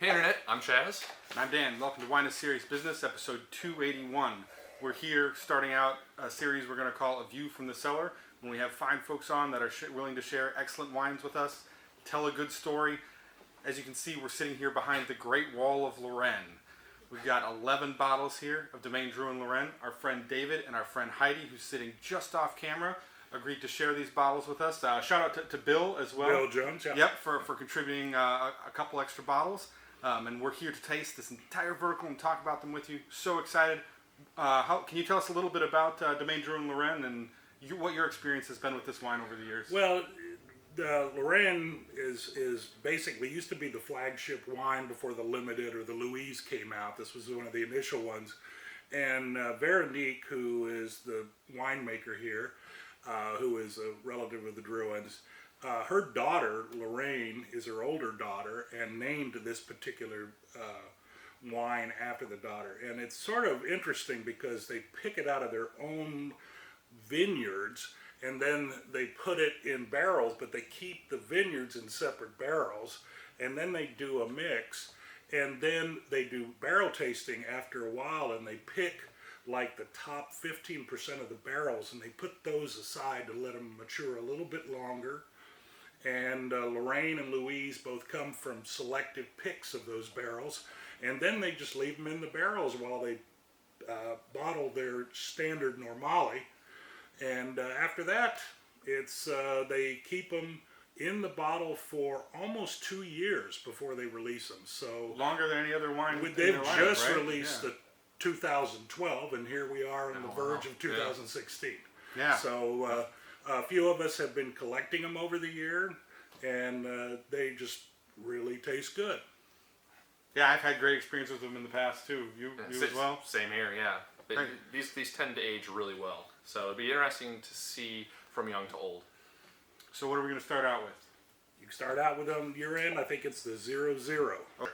Hey Internet, I'm Chaz. And I'm Dan. Welcome to Wine is Serious Business, episode 281. We're here starting out a series we're going to call A View From The Cellar, when we have fine folks on that are willing to share excellent wines with us, tell a good story. As you can see, we're sitting here behind the Great Wall of Lorene. We've got 11 bottles here of Domaine Drouhin Laurene. Our friend David and our friend Heidi, who's sitting just off camera, agreed to share these bottles with us. Shout out to Bill as well. Bill Jones, yeah. Yep, for contributing a couple extra bottles. And we're here to taste this entire vertical and talk about them with you. So excited. Can you tell us a little bit about Domaine Drouhin Laurene and what your experience has been with this wine over the years? Well, Lorene is basically used to be the flagship wine before the Limited or the Louise came out. This was one of the initial ones. And Veronique, who is the winemaker here, who is a relative of the Drouhins, her daughter, Lorraine, is her older daughter and named this particular wine after the daughter. And it's sort of interesting because they pick it out of their own vineyards and then they put it in barrels, but they keep the vineyards in separate barrels, and then they do a mix, and then they do barrel tasting after a while, and they pick like the top 15% of the barrels and they put those aside to let them mature a little bit longer. And Lorraine and Louise both come from selective picks of those barrels, and then they just leave them in the barrels while they bottle their standard Normale. And after that, it's they keep them in the bottle for almost 2 years before they release them. So longer than any other wine. They've just released the 2012, and here we are on the verge of 2016. Yeah. So a few of us have been collecting them over the year, and they just really taste good. Yeah, I've had great experience with them in the past too. You as well? Same here, yeah. These tend to age really well, so it'd be interesting to see from young to old. So what are we going to start out with? You can start out with them. You're in. I think it's the 00. Okay.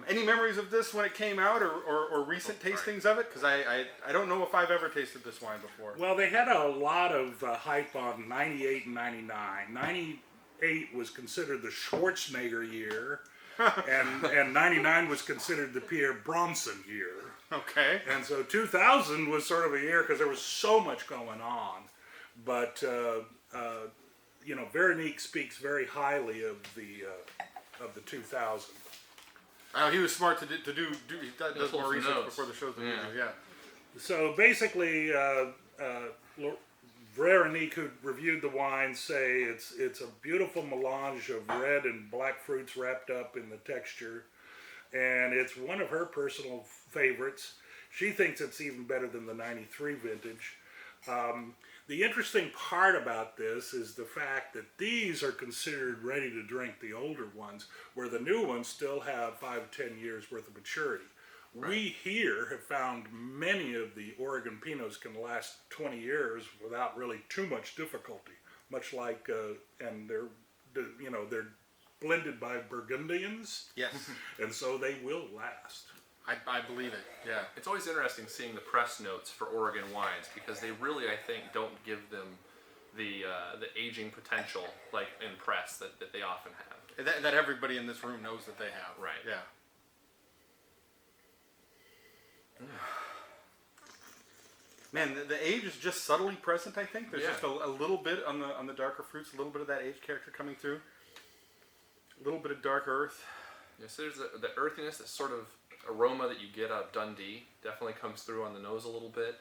Any memories of this when it came out, or recent tastings of it? Because I don't know if I've ever tasted this wine before. Well, they had a lot of hype on 98 and 99. 98 was considered the Schwarzenegger year, and 99 was considered the Pierre Bronson year. Okay. And so 2000 was sort of a year because there was so much going on. But, Veronique speaks very highly of the 2000. He was smart to do he does more research before the shows. Yeah. So basically, Veronique, who reviewed the wine, say it's a beautiful melange of red and black fruits wrapped up in the texture, and it's one of her personal favorites. She thinks it's even better than the 93 vintage. The interesting part about this is the fact that these are considered ready to drink, the older ones, where the new ones still have 5 to 10 years worth of maturity. Right. We here have found many of the Oregon Pinots can last 20 years without really too much difficulty, much like, and they're blended by Burgundians. Yes. And so they will last. I believe it, yeah. It's always interesting seeing the press notes for Oregon wines because they really, I think, don't give them the aging potential like in press that they often have. That everybody in this room knows that they have. Right. Yeah. Man, the age is just subtly present, I think. There's just a little bit on the darker fruits, a little bit of that age character coming through. A little bit of dark earth. Yes, there's the earthiness, that sort of aroma that you get out of Dundee definitely comes through on the nose a little bit.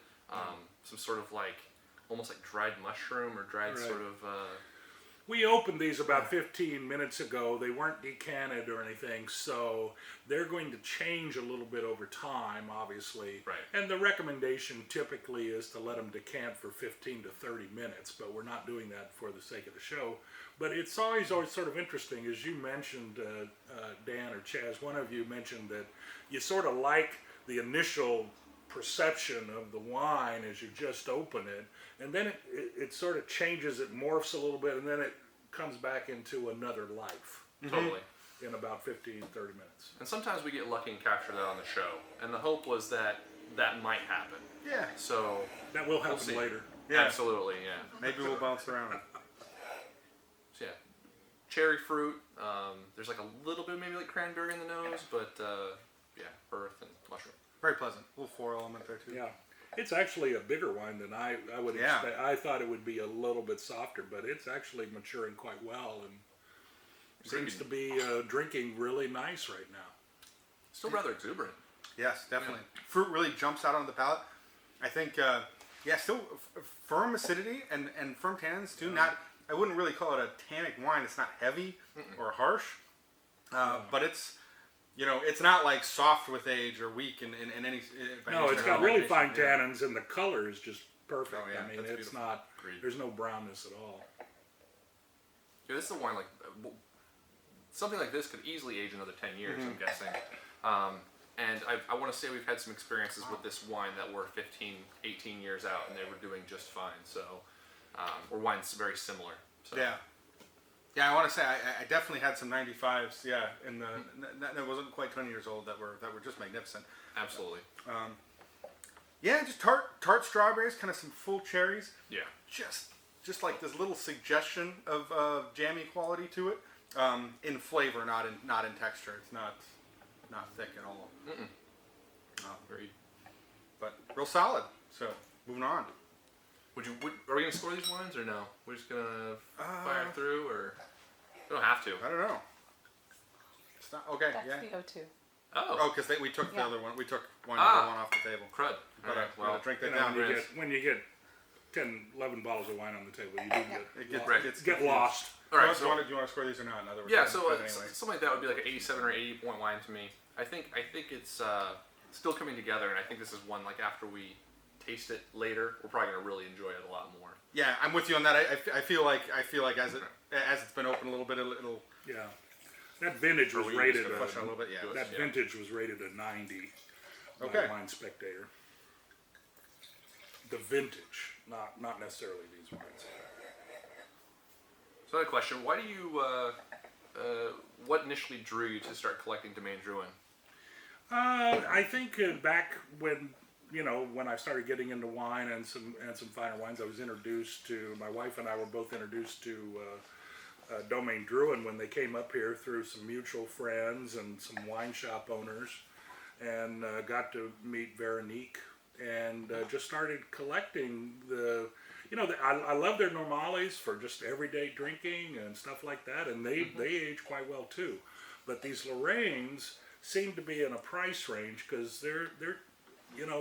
Some sort of almost like dried mushroom or dried sort of... We opened these about 15 minutes ago. They weren't decanted or anything, so they're going to change a little bit over time, obviously. Right. And the recommendation typically is to let them decant for 15 to 30 minutes, but we're not doing that for the sake of the show. But it's always sort of interesting, as you mentioned, Dan or Chaz, one of you mentioned that you sort of like the initial perception of the wine as you just open it, and then it sort of changes, it morphs a little bit, and then it comes back into another life. Totally. In about 15, 30 minutes. And sometimes we get lucky and capture that on the show, and the hope was that might happen. Yeah. So that will happen later. Yeah. Absolutely, yeah. Maybe we'll bounce around. So yeah. cherry fruit. There's like a little bit maybe like cranberry in the nose, but yeah, earth and mushroom. Very pleasant. A little floral element there too. Yeah. It's actually a bigger wine than I would Yeah. expect. I thought it would be a little bit softer, but it's actually maturing quite well and seems to be drinking really nice right now. Still rather exuberant. Yes, definitely. Fruit really jumps out on the palate. I think, still firm acidity and firm tannins too. Not, I wouldn't really call it a tannic wine. It's not heavy or harsh, but it's, it's not like soft with age or weak in any. No, it's got really fine tannins, and the color is just perfect. Oh, yeah, I mean, that's it's beautiful. not. Agreed. There's no brownness at all. Yeah, this is a wine like something like this could easily age another 10 years. I'm guessing. And I want to say we've had some experiences with this wine that were 15, 18 years out, and they were doing just fine. So, or wines very similar. So. Yeah. Yeah, I want to say I definitely had some 95s. Yeah, in the that wasn't quite 20 years old that were just magnificent. Absolutely. Yeah, just tart strawberries, kind of some full cherries. Yeah. Just like this little suggestion of jammy quality to it, in flavor, not in texture. It's not thick at all. Very. But real solid. So moving on. Are we gonna score these wines or no? We're just gonna fire through, or we don't have to. I don't know. It's not okay. That's Yeah. the O2. Oh, because we took the Yeah. other one. We took one Ah. off the table. Crud. Gotta, Alright, well, gotta drink that You know, down. Riz. when you get 10, 11 bottles of wine on the table, you do It get, Right. gets get confused. lost. all right. do, So you want to score these or not? In other words, yeah, so but anyway. something like that would be like an 87 or 80 point wine to me. I think it's still coming together, and I think this is one like after we taste it later, we're probably gonna really enjoy it a lot more. Yeah, I'm with you on that. I feel like as it's been open a little bit, it'll Yeah. That vintage was we just rated gonna flush out a little bit. Yeah. that Yeah. vintage was rated a 90 Okay. by Wine Spectator. The vintage, not necessarily these wines. So another question: why do you? What initially drew you to start collecting Domaine Drouhin? I think back when when I started getting into wine and some finer wines, I was introduced to, my wife and I were both introduced to Domaine Drouhin when they came up here through some mutual friends and some wine shop owners, and got to meet Veronique and just started collecting I love their normales for just everyday drinking and stuff like that, and they age quite well too. But these Lorenes seem to be in a price range because they're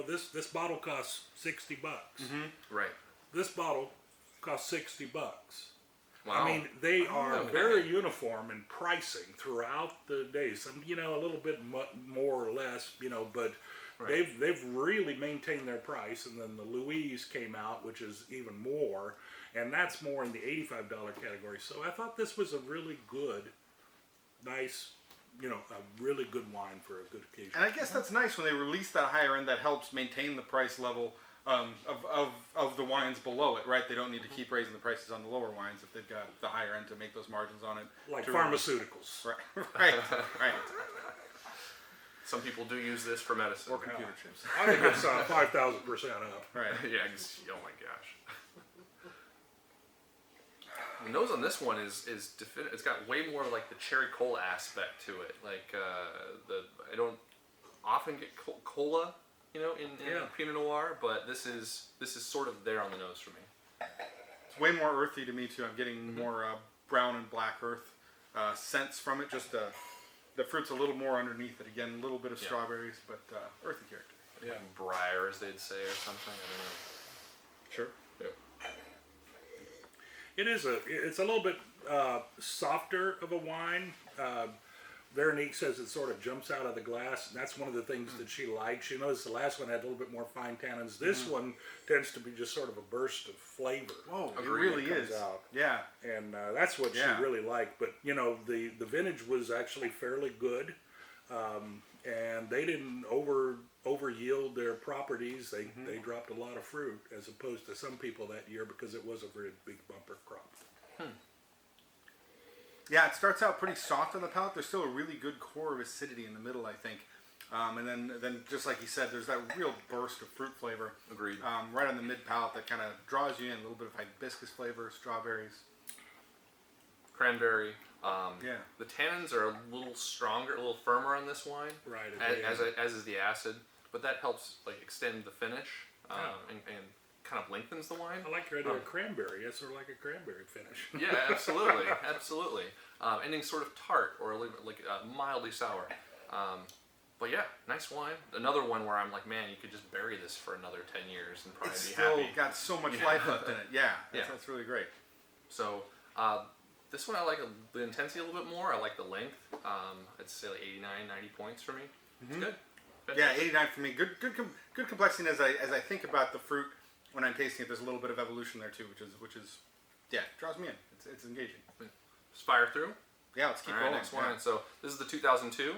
this bottle costs $60. Right. This bottle costs $60. Wow. I mean, they are okay. very uniform in pricing throughout the day. Some, a little bit more or less, but Right. they've really maintained their price. And then the Louise came out, which is even more, and that's more in the $85 category. So I thought this was a really good, nice, a really good wine for a good occasion. And I guess that's nice when they release that higher end. That helps maintain the price level of the wines below it, right? They don't need to keep raising the prices on the lower wines if they've got the higher end to make those margins on it. Like to pharmaceuticals. Right. Some people do use this for medicine. Or computer chips. I think it's 5,000% up. Right. Yeah. Oh my gosh. The nose on this one is definite. It's got way more like the cherry cola aspect to it. Like I don't often get cola, in Pinot Noir, but this is sort of there on the nose for me. It's way more earthy to me too. I'm getting more brown and black earth scents from it. Just the fruit's a little more underneath it. Again, a little bit of strawberries, but earthy character. Yeah. Briar, as they'd say, or something. I Sure. don't know. It's a little bit softer of a wine. Veronique says it sort of jumps out of the glass, and that's one of the things that she likes. She knows the last one had a little bit more fine tannins. This one tends to be just sort of a burst of flavor. Whoa, it Agreed. really Comes is. out. Yeah. And that's what Yeah. she really liked. But the vintage was actually fairly good, and they didn't over yield their properties. They dropped a lot of fruit as opposed to some people that year because it was a very big bumper crop. Yeah, it starts out pretty soft on the palate. There's still a really good core of acidity in the middle, I think. And then just like you said, there's that real burst of fruit flavor. Agreed. Right on the mid palate that kind of draws you in. A little bit of hibiscus flavor, strawberries. cranberry. Yeah. The tannins are a little stronger, a little firmer on this wine. Right. As is the acid, but that helps like extend the finish and kind of lengthens the wine. I like your idea of cranberry. It's sort of like a cranberry finish. Yeah, absolutely, absolutely. Ending sort of tart or a little bit like mildly sour. But yeah, nice wine. Another one where I'm like, man, you could just bury this for another 10 years and probably It's be still happy. got so much life left in it. Yeah, that's really great. So this one I like the intensity a little bit more. I like the length. I'd say like 89, 90 points for me. It's good. Yeah, 89 for me. Good complexity as I think about the fruit when I'm tasting it. There's a little bit of evolution there too, which is draws me in. It's engaging. Just fire through. Yeah, let's keep All right, going. next wine. So this is the 2002.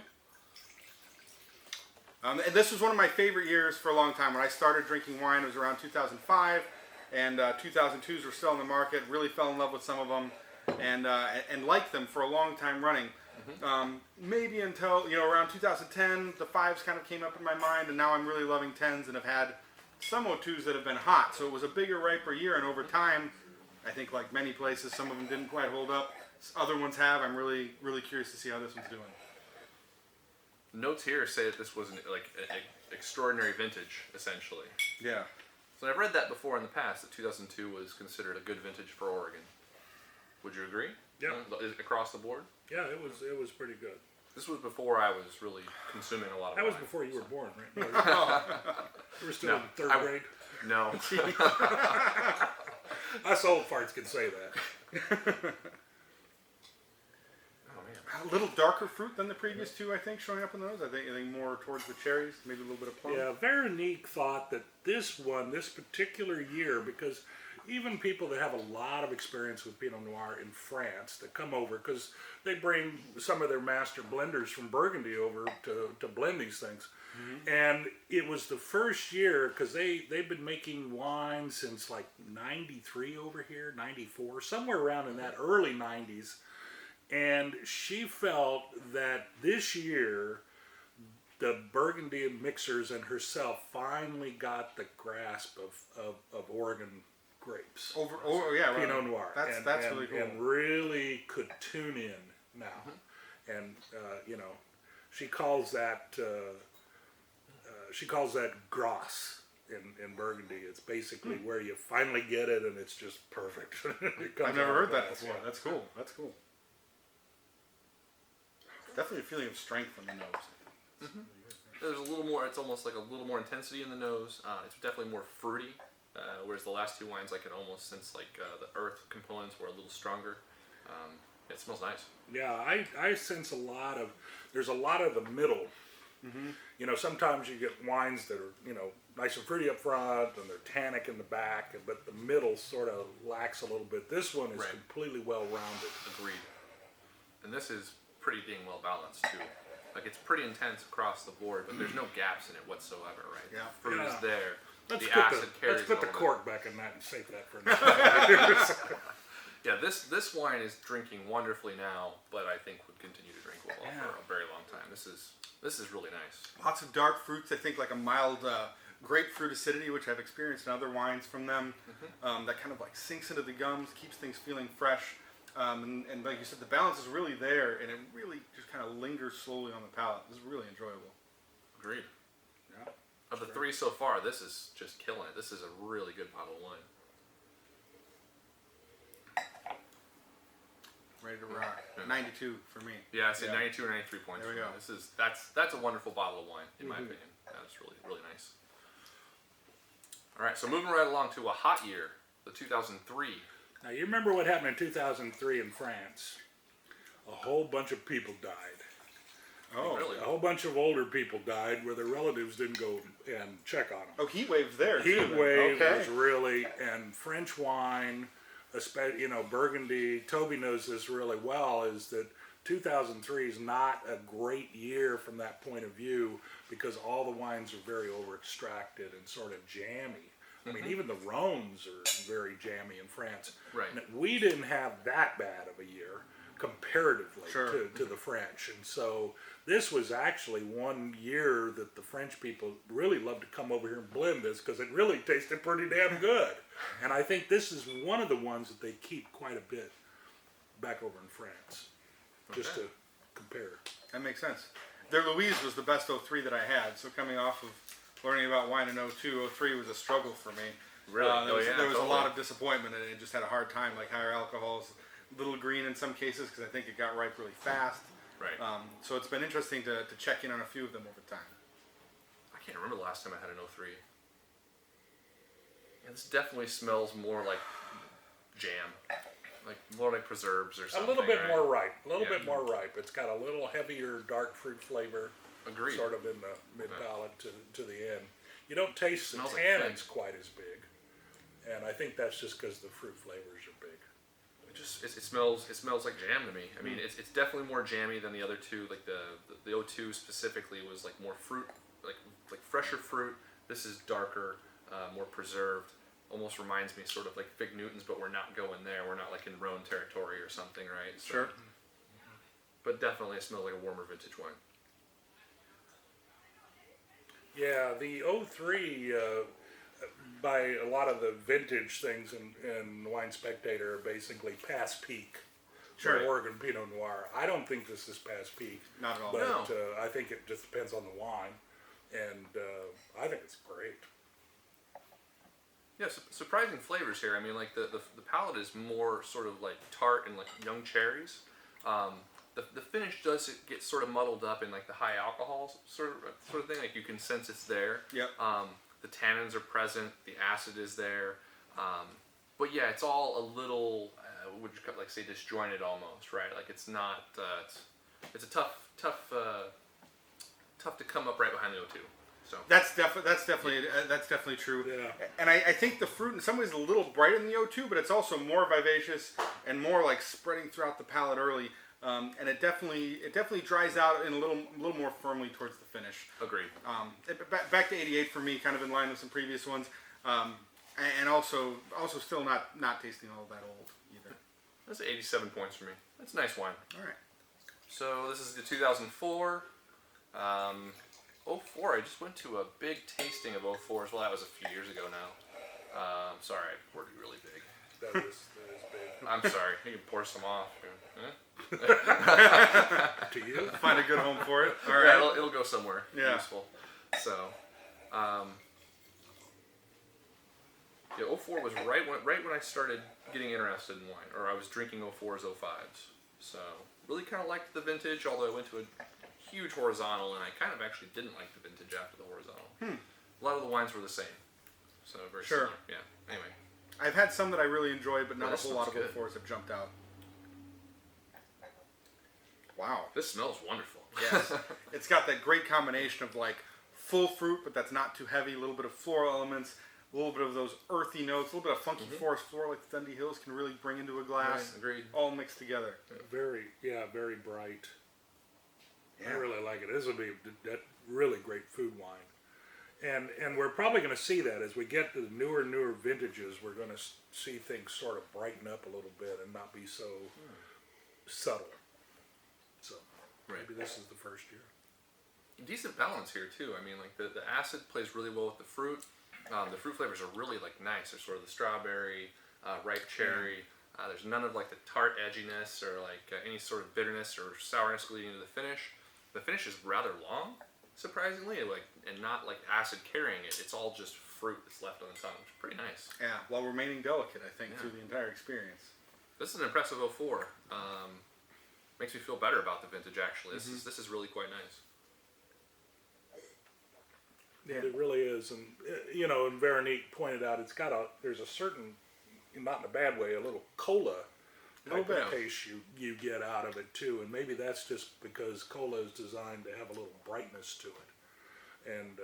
And this was one of my favorite years for a long time. When I started drinking wine, it was around 2005, and 2002s were still in the market. Really fell in love with some of them, and liked them for a long time running. Maybe until around 2010, the 5s kind of came up in my mind, and now I'm really loving 10s and have had some 02s that have been hot. So it was a bigger, riper year, and over time, I think like many places, some of them didn't quite hold up. Other ones have. I'm really, really curious to see how this one's doing. Notes here say that this was an extraordinary vintage, essentially. Yeah. So I've read that before in the past, that 2002 was considered a good vintage for Oregon. Would you agree? Yeah. Across the board? Yeah, it was pretty good. This was before I was really consuming a lot of That was wine. before you were born, right? No, you were still in third grade. No. Us old farts can say that. A little darker fruit than the previous two, I think, showing up in those. I think more towards the cherries, maybe a little bit of plum. Yeah, Veronique thought that this particular year, because even people that have a lot of experience with Pinot Noir in France that come over, because they bring some of their master blenders from Burgundy over to blend these things. And it was the first year, because they've been making wine since like 93 over here, 94, somewhere around in that early 90s. And she felt that this year, the Burgundy mixers and herself finally got the grasp of Oregon grapes. Pinot Noir. That's really cool. And really could tune in now. And, she calls that Gras in Burgundy. It's basically where you finally get it and it's just perfect. I've never heard that before. That's cool. That's cool. Definitely a feeling of strength on the nose. There's a little more, it's almost like a little more intensity in the nose. It's definitely more fruity, whereas the last two wines I could almost sense like the earth components were a little stronger. It smells nice. Yeah, I sense there's a lot of the middle. Sometimes you get wines that are, nice and fruity up front and they're tannic in the back, but the middle sort of lacks a little bit. This one is completely well-rounded. Agreed. And this is pretty dang well balanced too. Like it's pretty intense across the board, but there's no gaps in it whatsoever, right? Yeah. The fruit is there. Let's carries put the it all cork back in that and save that for another. Yeah, this wine is drinking wonderfully now, but I think would continue to drink well for a very long time. This is really nice. Lots of dark fruits. I think like a mild grapefruit acidity, which I've experienced in other wines from them. That kind of like sinks into the gums, keeps things feeling fresh. And like you said, the balance is really there, and it really just kind of lingers slowly on the palate. This is really enjoyable. Agreed. Yeah. Of the three so far, this is just killing it. This is a really good bottle of wine. Ready to rock. 92 for me. Yeah, I say 92 or 93 points. There we go. That's a wonderful bottle of wine, in my opinion. That's really, really nice. All right, so moving right along to a hot year, the 2003. Now, you remember what happened in 2003 in France? A whole bunch of people died. Oh, really? A whole bunch of older people died where their relatives didn't go and check on them. Oh, heat waves there. Heat wave was really, and French wine, especially, Burgundy, Toby knows this really well, is that 2003 is not a great year from that point of view because all the wines are very over extracted and sort of jammy. I mean, even the Rhones are very jammy in France. Right. And we didn't have that bad of a year comparatively to the French. And so this was actually one year that the French people really loved to come over here and blend this because it really tasted pretty damn good. And I think this is one of the ones that they keep quite a bit back over in France, just to compare. That makes sense. Their Louise was the best 03 that I had. So coming off of learning about wine in 02, 03 was a struggle for me. Really? There was a lot of disappointment, and it just had a hard time. Like higher alcohols, a little green in some cases because I think it got ripe really fast. Right. So it's been interesting to check in on a few of them over time. I can't remember the last time I had an 03. Yeah, this definitely smells more like jam. Like more like preserves or something. A little bit right? more ripe. A little Yeah. bit more ripe. It's got a little heavier dark fruit flavor. Agreed. Sort of in the mid palate to the end. You don't taste the Smells like tannins fig. quite as big, and I think that's just because the fruit flavors are big. It smells like jam to me. I mean, it's definitely more jammy than the other two. Like the O2 specifically was like more fruit, like fresher fruit. This is darker, more preserved. Almost reminds me sort of like Fig Newtons, but we're not going there. We're not like in Rhone territory or something, right? So, Sure. But definitely it smells like a warmer vintage wine. Yeah, the 03, by a lot of the vintage things in Wine Spectator are basically past peak Sure. for Oregon Pinot Noir. I don't think this is past peak. Not at all. But No. I think it just depends on the wine, and I think it's great. Yeah, surprising flavors here. I mean, like the palate is more sort of like tart and like young cherries. The finish does get sort of muddled up in like the high alcohol sort of thing. Like you can sense it's there. Yep. The tannins are present. The acid is there. But yeah, it's all a little would you like say disjointed almost, right? Like it's not. It's a tough to come up right behind the O2. So That's definitely true. Yeah. And I think the fruit in some ways is a little brighter than the O2, but it's also more vivacious and more like spreading throughout the palate early. And it definitely dries out in a little more firmly towards the finish. agreed. Back to 88 for me, kind of in line with some previous ones, and also still not tasting all that old either. That's 87 points for me. That's a nice wine. All right. So this is the 2004. 04, I just went to a big tasting of 04 as well. That was a few years ago now. Sorry, I poured it really big. That is big. I'm sorry. You can pour some off. To you? Find a good home for it. All Yeah, right. it'll go somewhere useful. So, yeah, 04 was right when I started getting interested in wine, or I was drinking 04s, 05s. So, really kind of liked the vintage, although I went to a huge horizontal, and I kind of actually didn't like the vintage after the horizontal. A lot of the wines were the same. So, very Sure. similar. Yeah, anyway. I've had some that I really enjoyed, but not Yeah, a whole lot of this smells 04s have jumped out. Wow. This smells wonderful. Yes. It's got that great combination of like full fruit, but that's not too heavy, a little bit of floral elements, a little bit of those earthy notes, a little bit of funky forest floral like the Dundee Hills can really bring into a glass. Right, agreed. All mixed together. Very bright. Yeah. I really like it. This will be that really great food wine, and we're probably going to see that as we get to the newer vintages. We're going to see things sort of brighten up a little bit and not be so subtle. So maybe this is the first year. Decent balance here too. I mean, like the acid plays really well with the fruit. The fruit flavors are really like nice. There's sort of the strawberry, ripe cherry. There's none of like the tart edginess or like any sort of bitterness or sourness leading to the finish. The finish is rather long, surprisingly, and not like acid carrying it. It's all just fruit that's left on the tongue, which is pretty nice. Yeah, while remaining delicate, I think, through the entire experience. This is an impressive 04. Makes me feel better about the vintage actually. This is really quite nice. Yeah. It really is, and and Veronique pointed out there's a certain, not in a bad way, a little cola type of taste you get out of it too, and maybe that's just because cola is designed to have a little brightness to it, and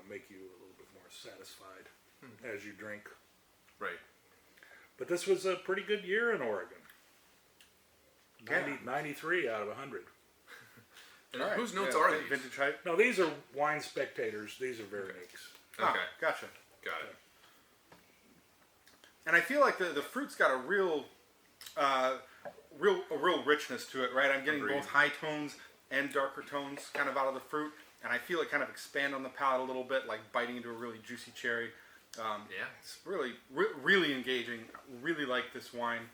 make you a little bit more satisfied as you drink. Right. But this was a pretty good year in Oregon. Yeah. 93 out of 100. And whose notes are these? Vintage hype? No, these are Wine Spectators. These are Veronique's. Okay. Gotcha. Got it. And I feel like the fruit's got a real richness to it, right? I'm getting Agreed. both high tones and darker tones kind of out of the fruit, and I feel it kind of expand on the palate a little bit, like biting into a really juicy cherry. Yeah. It's really engaging. Really like this wine.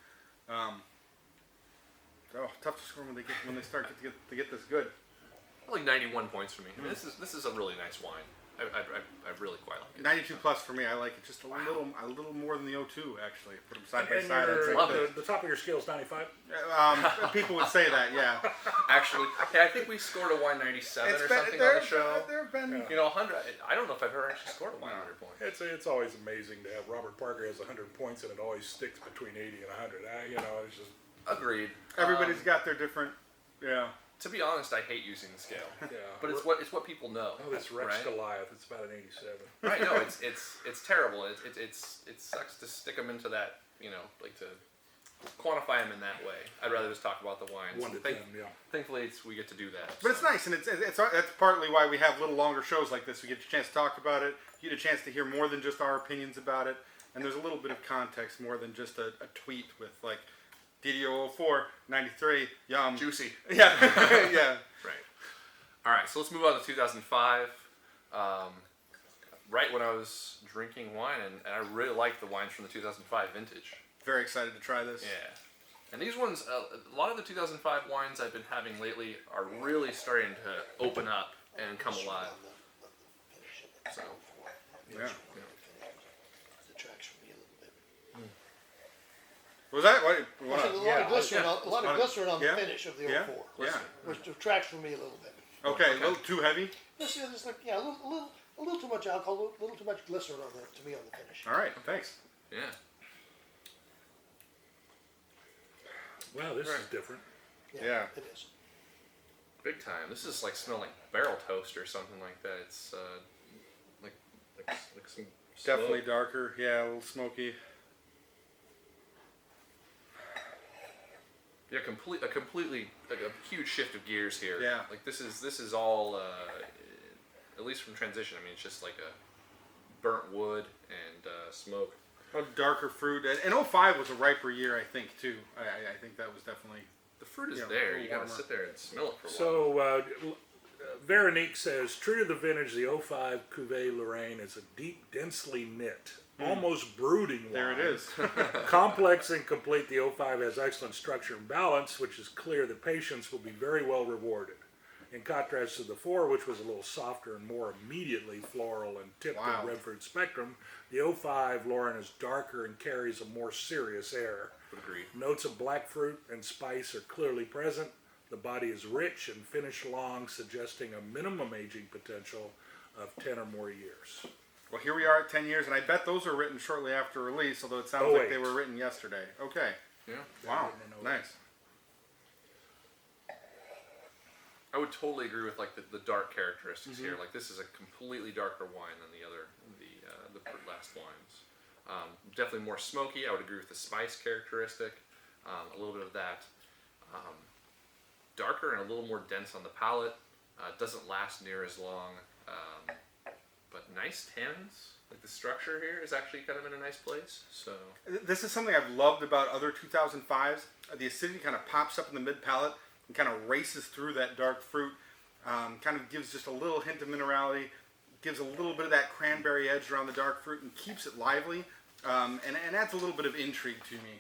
tough to score when they start to get this good. Like 91 points for me. I mean, this is a really nice wine. I really quite like it. 92 plus for me. I like it just a little more than the 02 actually. Put them side by And side. the top of your scale is 95? People would say that, yeah. Actually, I think we scored a wine 97 or something on the show. There have been 100. I don't know if I've ever actually scored a wine 100 points. It's always amazing to have Robert Parker has 100 points and it always sticks between 80 and 100. It's just Agreed. Everybody's got their different, yeah. To be honest, I hate using the scale. yeah. But it's what people know. Oh, this Rex right? Goliath, it's about an 87. Right? No, it's terrible. It sucks to stick them into that. Like to quantify them in that way. I'd rather just talk about the wines. 1 to 10, yeah. Thankfully, we get to do that. But it's nice, and it's that's partly why we have little longer shows like this. We get a chance to talk about it. You get a chance to hear more than just our opinions about it, and there's a little bit of context more than just a tweet with like DDO 04, 93, yum. Juicy. Yeah, yeah. Right. All right, so let's move on to 2005. Right when I was drinking wine, and I really liked the wines from the 2005 vintage. Very excited to try this. Yeah. And these ones, a lot of the 2005 wines I've been having lately are really starting to open up and come alive. So, Yeah. Detracts from me a little bit. Was that what? A lot of glycerin on the Yeah. finish of the Yeah. 04, Yeah. which detracts from me a little bit. Okay, a little too heavy. This is like a little too much alcohol, a little too much glycerin on to me on the finish. All right, thanks. yeah. Wow, this is different. Yeah. It is. Big time. This is like smell like barrel toast or something like that. It's like some Definitely smoke. darker. Yeah, a little smoky. Yeah, completely like a huge shift of gears here. Yeah. Like this is all at least from transition. I mean, it's just like a burnt wood and smoke. A darker fruit. And 05 was a riper year, I think, too. I think that was definitely... The fruit is Yeah, there. a little You gotta warmer. sit there and smell it for a while. So, Veronique says, true to the vintage, the 05 Cuvée Lorraine is a deep, densely knit, almost brooding wine. There it is. Complex and complete, the 05 has excellent structure and balance, which is clear that patience will be very well rewarded. In contrast to the 4, which was a little softer and more immediately floral and tipped Wow. in red fruit spectrum, the 05 Lauren is darker and carries a more serious air. Agreed. Notes of black fruit and spice are clearly present. The body is rich and finished long, suggesting a minimum aging potential of 10 or more years. Well, here we are at 10 years, and I bet those were written shortly after release, although it sounds like they were written yesterday. Okay. Yeah. Wow. written in 08. Nice. I would totally agree with like the dark characteristics here. Like this is a completely darker wine than the last wines. Definitely more smoky. I would agree with the spice characteristic. A little bit of that. Darker and a little more dense on the palate. Doesn't last near as long. But nice tannins. Like the structure here is actually kind of in a nice place. So This is something I've loved about other 2005s. The acidity kind of pops up in the mid palate and kind of races through that dark fruit. Kind of gives just a little hint of minerality. Gives a little bit of that cranberry edge around the dark fruit and keeps it lively. And adds a little bit of intrigue to me,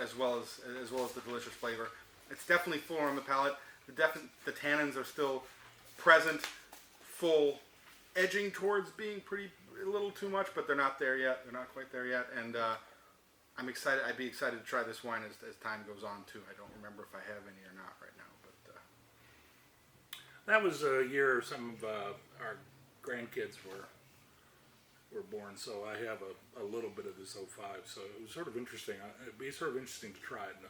as well as the delicious flavor. It's definitely fuller on the palate. The tannins are still present, full, edging towards being a little too much, but they're not there yet. They're not quite there yet, and I'm excited. I'd be excited to try this wine as time goes on too. I don't remember if I have any or not right now, but That was a year some of our grandkids were born, so I have a little bit of this 05. So it was sort of interesting. It'd be sort of interesting to try it in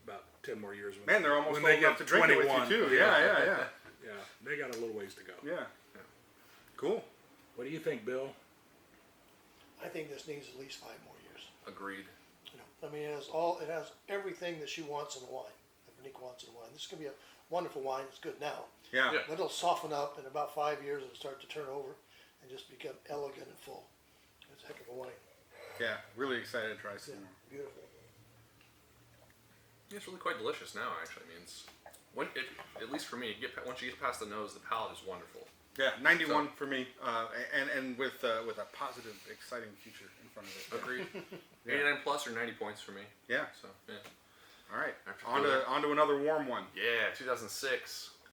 about 10 more years. man, they're almost when old they enough get to drink it with 21. you too. Yeah. Yeah, they got a little ways to go. Yeah. Cool. What do you think, Bill? I think this needs at least 5 more years. agreed. I mean, it has everything that she wants in a wine, that Veronique wants in a wine. This is going to be a wonderful wine. It's good now. Yeah. Yeah. But it'll soften up in about 5 years. It'll start to turn over and just become elegant and full. It's a heck of a wine. Yeah. Really excited to try some. Yeah, beautiful. Yeah, it's really quite delicious now. Actually, I mean, at least for me, once you get past the nose, the palate is wonderful. Yeah, 91 for me, and with a positive, exciting future in front of it. Agreed. Yeah. 89 plus or 90 points for me. Yeah. So yeah. All right, After on cooler. to another warm one. Yeah, 2006.